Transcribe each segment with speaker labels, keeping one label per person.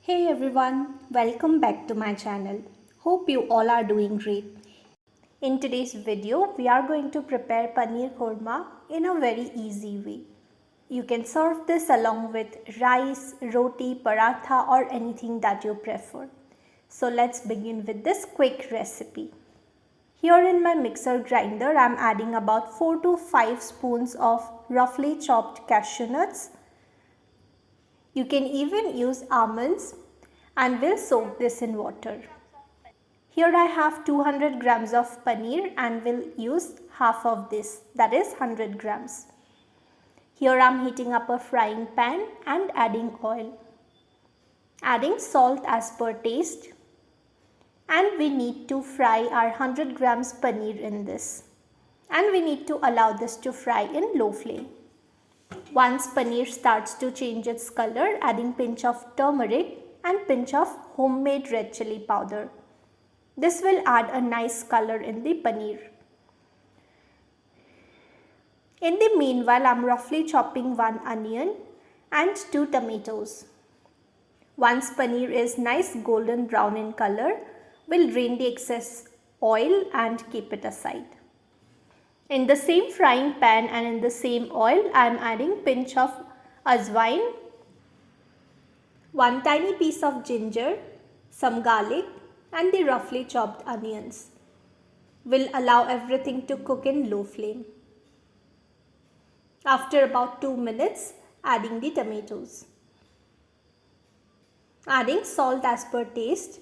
Speaker 1: Hey everyone, welcome back to my channel. Hope you all are doing great. In today's video, we are going to prepare Paneer Khurma in a very easy way. You can serve this along with rice, roti, paratha or anything that you prefer. So let's begin with this quick recipe. Here in my mixer grinder, I am adding about 4 to 5 spoons of roughly chopped cashew nuts. You can even use almonds and will soak this in water. Here I have 200 grams of paneer and will use half of this, that is 100 grams. Here I am heating up a frying pan and adding oil. Adding salt as per taste, and we need to fry our 100 grams paneer in this. And we need to allow this to fry in low flame. Once paneer starts to change its color, adding pinch of turmeric and pinch of homemade red chili powder. This will add a nice color in the paneer. In the meanwhile, I am roughly chopping 1 onion and 2 tomatoes. Once paneer is nice golden brown in color, we'll drain the excess oil and keep it aside. In the same frying pan and in the same oil, I am adding pinch of ajwain, 1 tiny piece of ginger, some garlic and the roughly chopped onions. We'll allow everything to cook in low flame. After about 2 minutes, adding the tomatoes. Adding salt as per taste.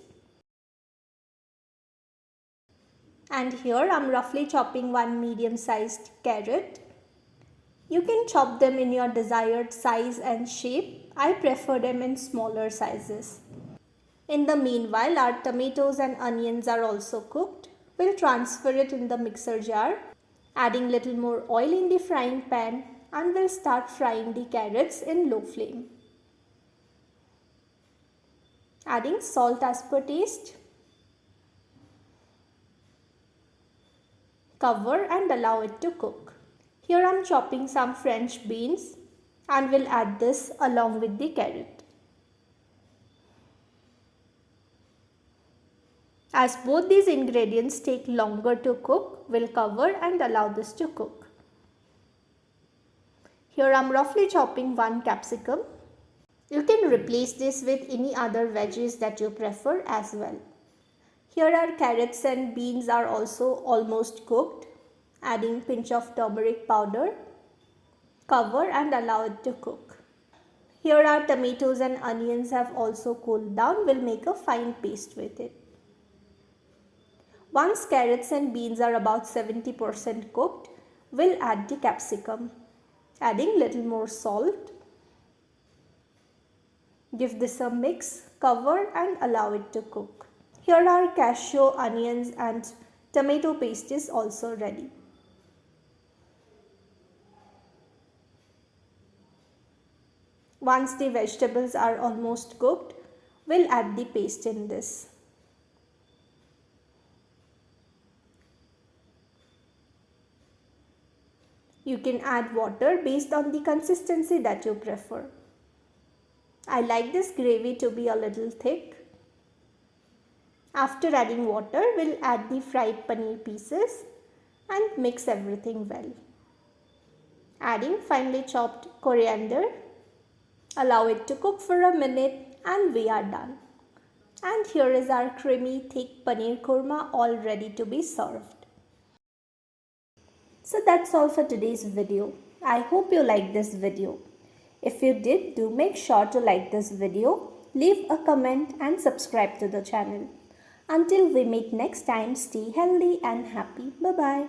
Speaker 1: And here I am roughly chopping 1 medium-sized carrot. You can chop them in your desired size and shape. I prefer them in smaller sizes. In the meanwhile, our tomatoes and onions are also cooked. We'll transfer it in the mixer jar, adding little more oil in the frying pan, and we'll start frying the carrots in low flame. Adding salt as per taste. Cover and allow it to cook. Here I am chopping some French beans and will add this along with the carrot. As both these ingredients take longer to cook, we'll cover and allow this to cook. Here I am roughly chopping 1 capsicum. You can replace this with any other veggies that you prefer as well. Here our carrots and beans are also almost cooked. Adding pinch of turmeric powder. Cover and allow it to cook. Here our tomatoes and onions have also cooled down. We'll make a fine paste with it. Once carrots and beans are about 70% cooked, we'll add the capsicum. Adding little more salt. Give this a mix, cover and allow it to cook. Here our cashew, onions and tomato paste is also ready. Once the vegetables are almost cooked, we'll add the paste in this. You can add water based on the consistency that you prefer. I like this gravy to be a little thick. After adding water, we'll add the fried paneer pieces and mix everything well. Adding finely chopped coriander. Allow it to cook for a minute and we are done. And here is our creamy thick paneer khurma all ready to be served. So that's all for today's video. I hope you liked this video. If you did, do make sure to like this video, leave a comment and subscribe to the channel. Until we meet next time, stay healthy and happy. Bye-bye.